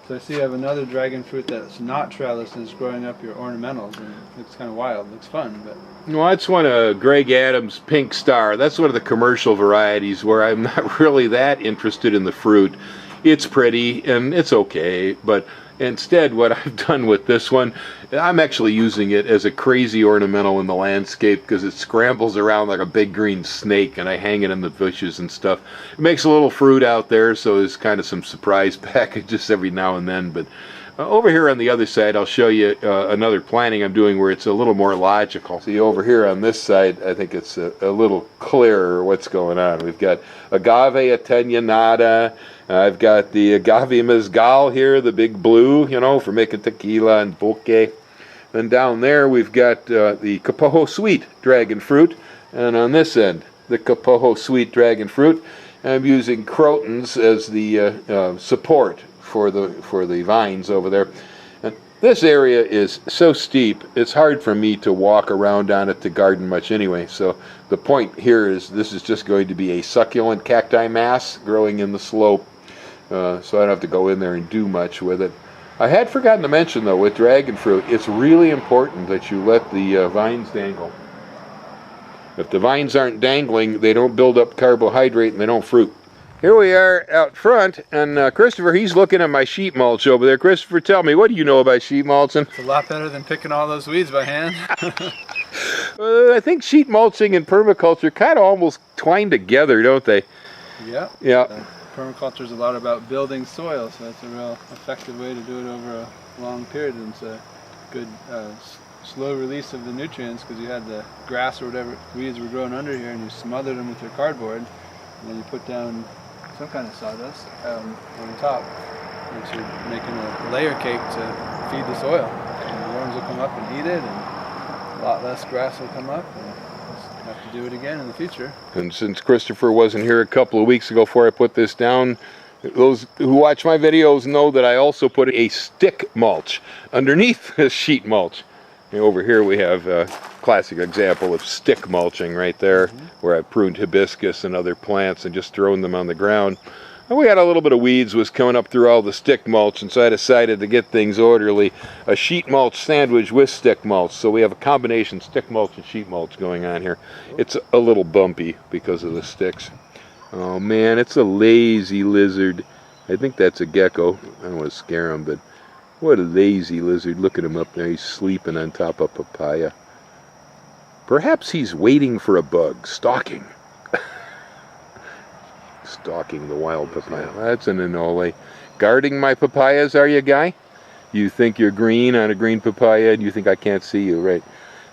So I see you have another dragon fruit that's not trellis and is growing up your ornamentals, and it looks kind of wild. It looks fun, but... Well, that's one of Greg Adams' Pink Star. That's one of the commercial varieties where I'm not really that interested in the fruit. It's pretty and it's okay, but instead what I've done with this one, I'm actually using it as a crazy ornamental in the landscape because it scrambles around like a big green snake, and I hang it in the bushes and stuff. It makes a little fruit out there, so there's kind of some surprise packages every now and then. But over here on the other side, I'll show you another planting I'm doing where it's a little more logical. See, over here on this side, I think it's a little clearer what's going on. We've got agave attenuata. I've got the agave mezcal here, the big blue, you know, for making tequila and pulque. Then down there we've got the Cacao sweet dragon fruit, and on this end the Cacao sweet dragon fruit. I'm using crotons as the support for the vines over there. And this area is so steep, it's hard for me to walk around on it to garden much anyway. So the point here is this is just going to be a succulent cacti mass growing in the slope. So I don't have to go in there and do much with it. I had forgotten to mention though, with dragon fruit, it's really important that you let the vines dangle. If the vines aren't dangling, they don't build up carbohydrate and they don't fruit. Here we are out front, and Christopher, he's looking at my sheet mulch over there. Christopher, tell me, what do you know about sheet mulching? It's a lot better than picking all those weeds by hand. I think sheet mulching and permaculture kind of almost twine together, don't they? Yeah. Yeah. Permaculture is a lot about building soil, so that's a real effective way to do it over a long period, and it's a good slow release of the nutrients because you had the grass or whatever weeds were growing under here, and you smothered them with your cardboard, and then you put down some kind of sawdust on top, which you're making a layer cake to feed the soil. And the worms will come up and eat it, and a lot less grass will come up, and we'll have to do it again in the future. And since Christopher wasn't here a couple of weeks ago before I put this down, those who watch my videos know that I also put a stick mulch underneath this sheet mulch. And over here we have a classic example of stick mulching right there, where I pruned hibiscus and other plants and just thrown them on the ground. And we had a little bit of weeds was coming up through all the stick mulch, and so I decided to get things orderly. A sheet mulch sandwich with stick mulch, so we have a combination stick mulch and sheet mulch going on here. It's a little bumpy because of the sticks. Oh man, it's a lazy lizard. I think that's a gecko. I don't want to scare him, but what a lazy lizard. Look at him up there. He's sleeping on top of papaya. Perhaps he's waiting for a bug. Stalking. Stalking the wild papaya. That's an anole. Guarding my papayas, are you, guy? You think you're green on a green papaya and you think I can't see you, right?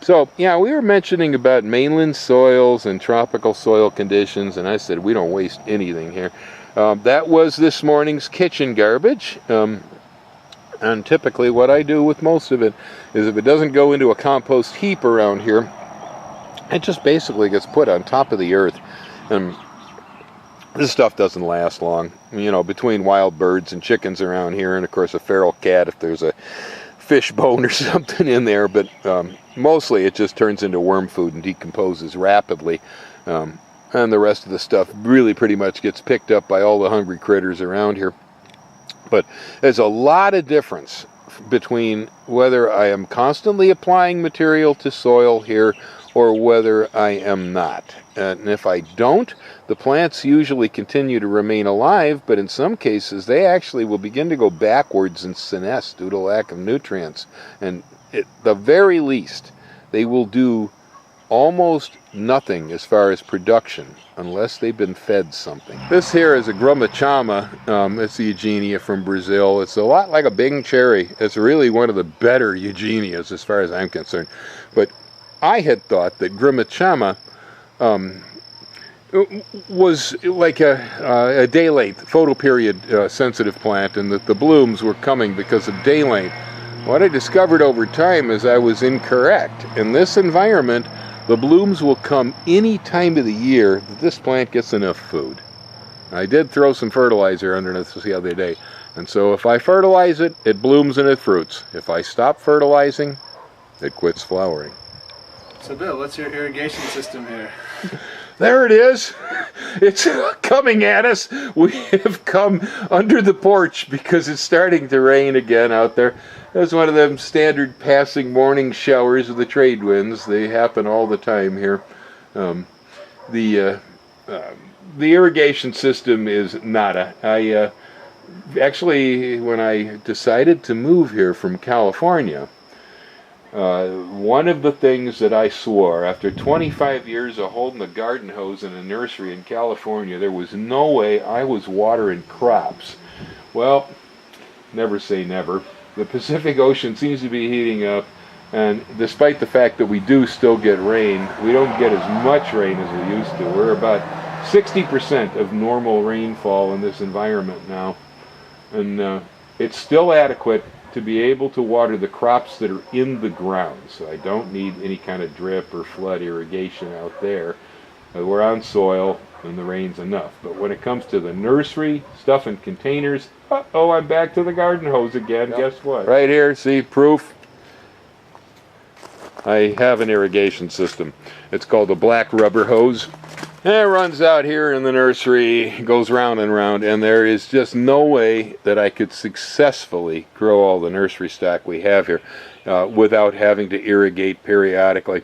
So, yeah, we were mentioning about mainland soils and tropical soil conditions, and I said we don't waste anything here. That was this morning's kitchen garbage. And typically what I do with most of it is if it doesn't go into a compost heap around here, it just basically gets put on top of the earth. And this stuff doesn't last long. You know, between wild birds and chickens around here, and of course a feral cat if there's a fish bone or something in there, but mostly it just turns into worm food and decomposes rapidly. And the rest of the stuff really pretty much gets picked up by all the hungry critters around here. But there's a lot of difference between whether I am constantly applying material to soil here or whether I am not. And if I don't, the plants usually continue to remain alive, but in some cases they actually will begin to go backwards and senesce due to lack of nutrients. And at the very least, they will do almost nothing as far as production unless they've been fed something. This here is a Grumman Chama. It's the Eugenia from Brazil. It's a lot like a Bing cherry. It's really one of the better Eugenias as far as I'm concerned. But I had thought that Grumman Chama was like a day length, photoperiod sensitive plant, and that the blooms were coming because of day length. What I discovered over time is I was incorrect. In this environment, the blooms will come any time of the year that this plant gets enough food. I did throw some fertilizer underneath the other day, and so if I fertilize it, it blooms and it fruits. If I stop fertilizing, it quits flowering. So Bill, what's your irrigation system here? There it is. it's coming at us. We have come under the porch because it's starting to rain again out there. That's one of them standard passing morning showers of the trade winds. They happen all the time here. The irrigation system is nada. Actually, when I decided to move here from California, one of the things that I swore, after 25 years of holding a garden hose in a nursery in California, there was no way I was watering crops. Well, never say never. The Pacific Ocean seems to be heating up, and despite the fact that we do still get rain, we don't get as much rain as we used to. We're about 60% of normal rainfall in this environment now, and it's still adequate to be able to water the crops that are in the ground. So I don't need any kind of drip or flood irrigation out there. We're on soil and the rain's enough. But when it comes to the nursery, stuff in containers, uh-oh, I'm back to the garden hose again. Yep. Guess what? Right here, see, proof. I have an irrigation system. It's called a black rubber hose. And it runs out here in the nursery, goes round and round, and there is just no way that I could successfully grow all the nursery stock we have here without having to irrigate periodically.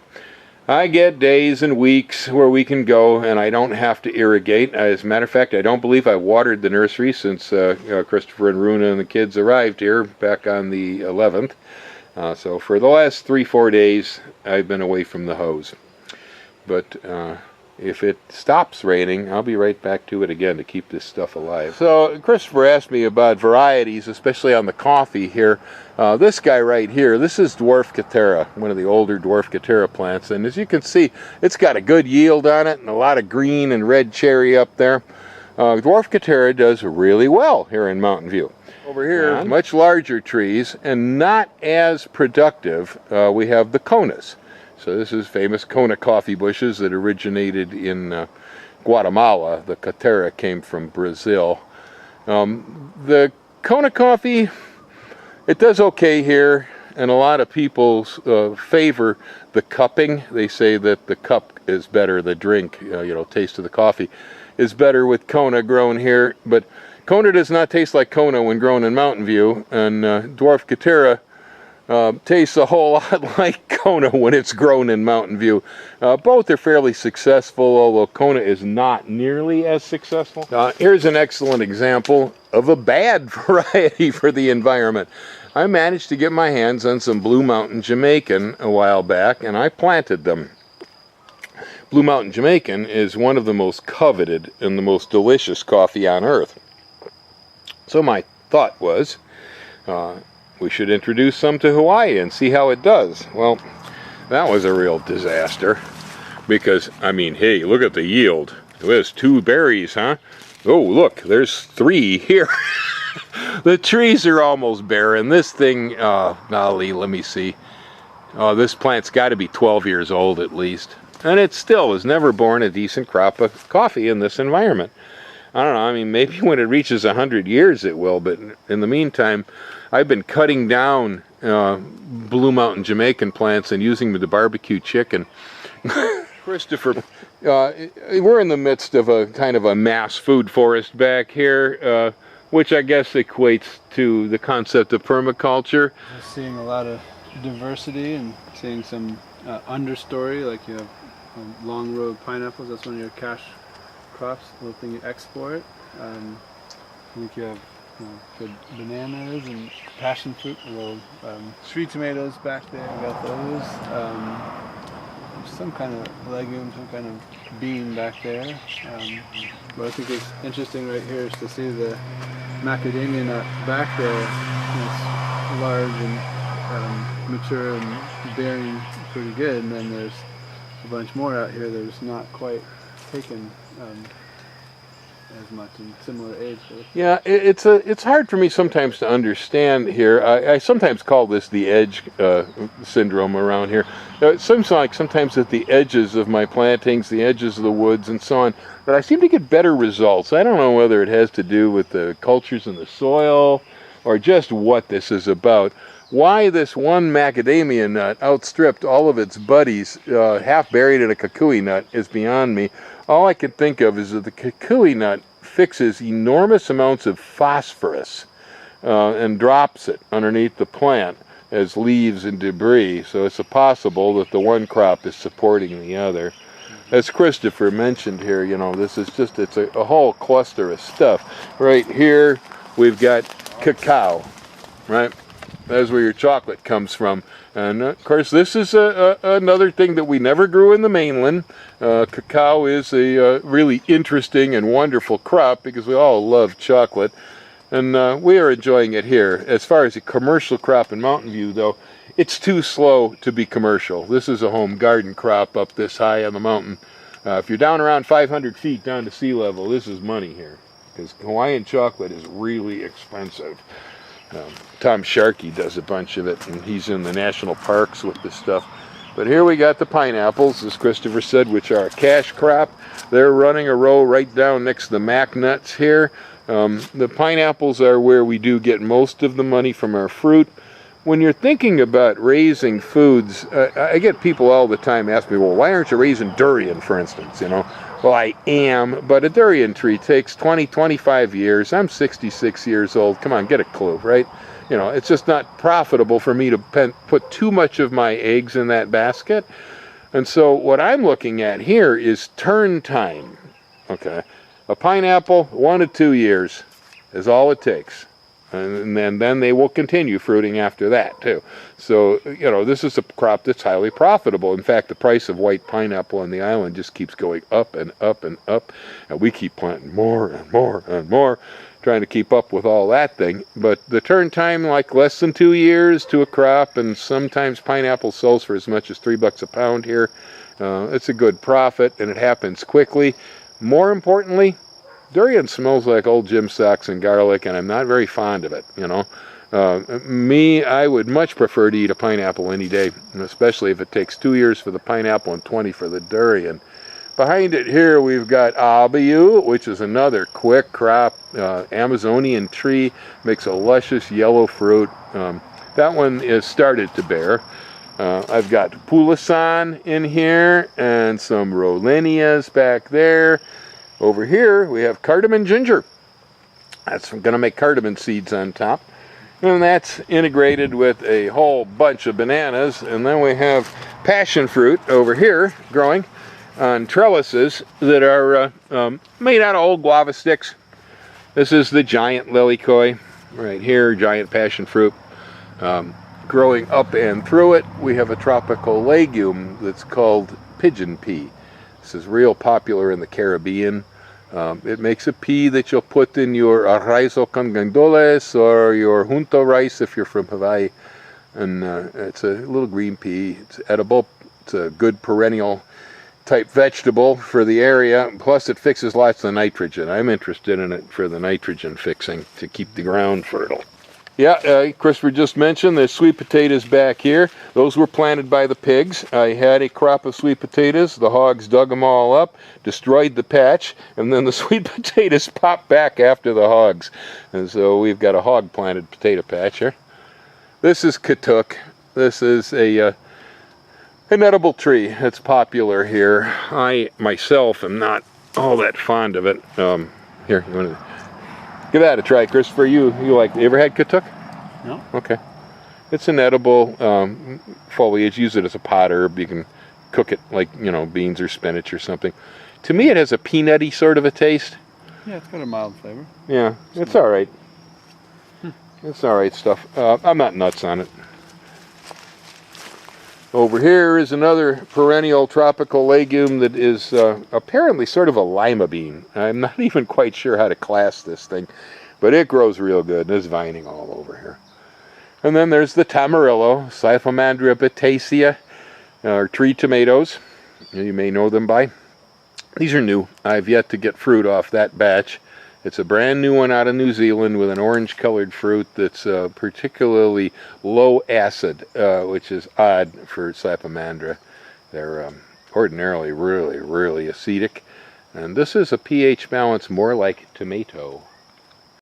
I get days and weeks where we can go and I don't have to irrigate. As a matter of fact, I don't believe I watered the nursery since Christopher and Runa and the kids arrived here back on the 11th. So for the last 3-4 days, I've been away from the hose. But if it stops raining, I'll be right back to it again to keep this stuff alive. So Christopher asked me about varieties, especially on the coffee here. This guy right here, this is dwarf Catera, one of the older dwarf Catera plants. And as you can see, it's got a good yield on it and a lot of green and red cherry up there. Dwarf Catera does really well here in Mountain View. Over here, much larger trees and not as productive, we have the Konas. So this is famous Kona coffee bushes that originated in Guatemala. The Catera came from Brazil. The Kona coffee, it does okay here, and a lot of people favor the cupping. They say that the cup is better, the drink, taste of the coffee is better with Kona grown here. But Kona does not taste like Kona when grown in Mountain View, and dwarf Catera tastes a whole lot like Kona when it's grown in Mountain View. Both are fairly successful, although Kona is not nearly as successful. Here's an excellent example of a bad variety for the environment. I managed to get my hands on some Blue Mountain Jamaican a while back, and I planted them. Blue Mountain Jamaican is one of the most coveted and the most delicious coffee on earth. So my thought was, we should introduce some to Hawaii and see how it does. Well, that was a real disaster because, I mean, hey, look at the yield. There's 2 berries, huh? Oh, look, there's 3 here. The trees are almost barren. This thing, golly, let me see. Oh, this plant's got to be 12 years old at least. And it still has never borne a decent crop of coffee in this environment. I don't know, I mean, maybe when it reaches 100 years it will, but in the meantime, I've been cutting down Blue Mountain Jamaican plants and using them to barbecue chicken. Christopher, we're in the midst of a kind of a mass food forest back here, which I guess equates to the concept of permaculture. We're seeing a lot of diversity and seeing some understory, like you have long row pineapples, that's one of your cash crops, the little thing you export. I think you have good bananas and passion fruit, little sweet tomatoes back there, we got those. Some kind of legume, some kind of bean back there. But I think it's interesting right here is to see the macadamia nut back there. It's large and mature and bearing pretty good, and then there's a bunch more out here that's not quite taken as much in similar age. Yeah, it's hard for me sometimes to understand here. I sometimes call this the edge syndrome around here. It seems like sometimes at the edges of my plantings, the edges of the woods and so on, that I seem to get better results. I don't know whether it has to do with the cultures in the soil, or just what this is about. Why this one macadamia nut outstripped all of its buddies, half buried in a kukui nut, is beyond me. All I can think of is that the kukui nut fixes enormous amounts of phosphorus and drops it underneath the plant as leaves and debris. So it's possible that the one crop is supporting the other. As Christopher mentioned here, you know, this is just, it's a whole cluster of stuff. Right here, we've got cacao, right? That's where your chocolate comes from. And of course, this is another thing that we never grew in the mainland. Cacao is a really interesting and wonderful crop because we all love chocolate. And we are enjoying it here. As far as a commercial crop in Mountain View, though, it's too slow to be commercial. This is a home garden crop up this high on the mountain. If you're down around 500 feet down to sea level, this is money here, because Hawaiian chocolate is really expensive. Tom Sharkey does a bunch of it, and he's in the national parks with this stuff. But here we got the pineapples, as Christopher said, which are a cash crop. They're running a row right down next to the mac nuts here. The pineapples are where we do get most of the money from our fruit. When you're thinking about raising foods, I get people all the time ask me, well, why aren't you raising durian, for instance, you know? Well, I am, but a durian tree takes 20, 25 years. I'm 66 years old. Come on, get a clue, right? You know, it's just not profitable for me to put too much of my eggs in that basket. And so what I'm looking at here is turn time, okay? A pineapple, 1 to 2 years is all it takes. And then they will continue fruiting after that, too. So, you know, this is a crop that's highly profitable. In fact, the price of white pineapple on the island just keeps going up and up and up. And we keep planting more and more and more, trying to keep up with all that thing. But the turn time, like less than 2 years to a crop, and sometimes pineapple sells for as much as $3 a pound here. It's a good profit, and it happens quickly. More importantly, durian smells like old gym socks and garlic, and I'm not very fond of it, you know. I would much prefer to eat a pineapple any day, especially if it takes 2 years for the pineapple and 20 for the durian. Behind it here, we've got abayu, which is another quick crop, Amazonian tree, makes a luscious yellow fruit. That one is started to bear. I've got pulasan in here and some rolenias back there. Over here, we have cardamom ginger. That's going to make cardamom seeds on top. And that's integrated with a whole bunch of bananas. And then we have passion fruit over here growing on trellises that are made out of old guava sticks. This is the giant lilikoi right here, giant passion fruit. Growing up and through it, we have a tropical legume that's called pigeon pea. This is real popular in the Caribbean. It makes a pea that you'll put in your arroz con gandules or your junto rice if you're from Hawaii. And it's a little green pea. It's edible. It's a good perennial type vegetable for the area. Plus it fixes lots of nitrogen. I'm interested in it for the nitrogen fixing to keep the ground fertile. Yeah, Christopher just mentioned the sweet potatoes back here. Those were planted by the pigs. I had a crop of sweet potatoes. The hogs dug them all up, destroyed the patch, and then the sweet potatoes popped back after the hogs. And so we've got a hog-planted potato patch here. This is katuk. This is an edible tree. It's popular here. I, myself, am not all that fond of it. Here, you want to... Give that a try, Christopher. You ever had katuk? No. Okay. It's an edible foliage. Use it as a pot herb. You can cook it like, you know, beans or spinach or something. To me, it has a peanutty sort of a taste. Yeah, it's got a mild flavor. Yeah, it's all right. It's all right stuff. I'm not nuts on it. Over here is another perennial tropical legume that is apparently sort of a lima bean. I'm not even quite sure how to class this thing, but it grows real good. There's vining all over here. And then there's the tamarillo, Siphomaandra batacea, or tree tomatoes. You may know them by. These are new. I've yet to get fruit off that batch. It's a brand new one out of New Zealand with an orange-colored fruit that's particularly low acid, which is odd for Siphomaandra. They're ordinarily really, really acidic. And this is a pH balance more like tomato.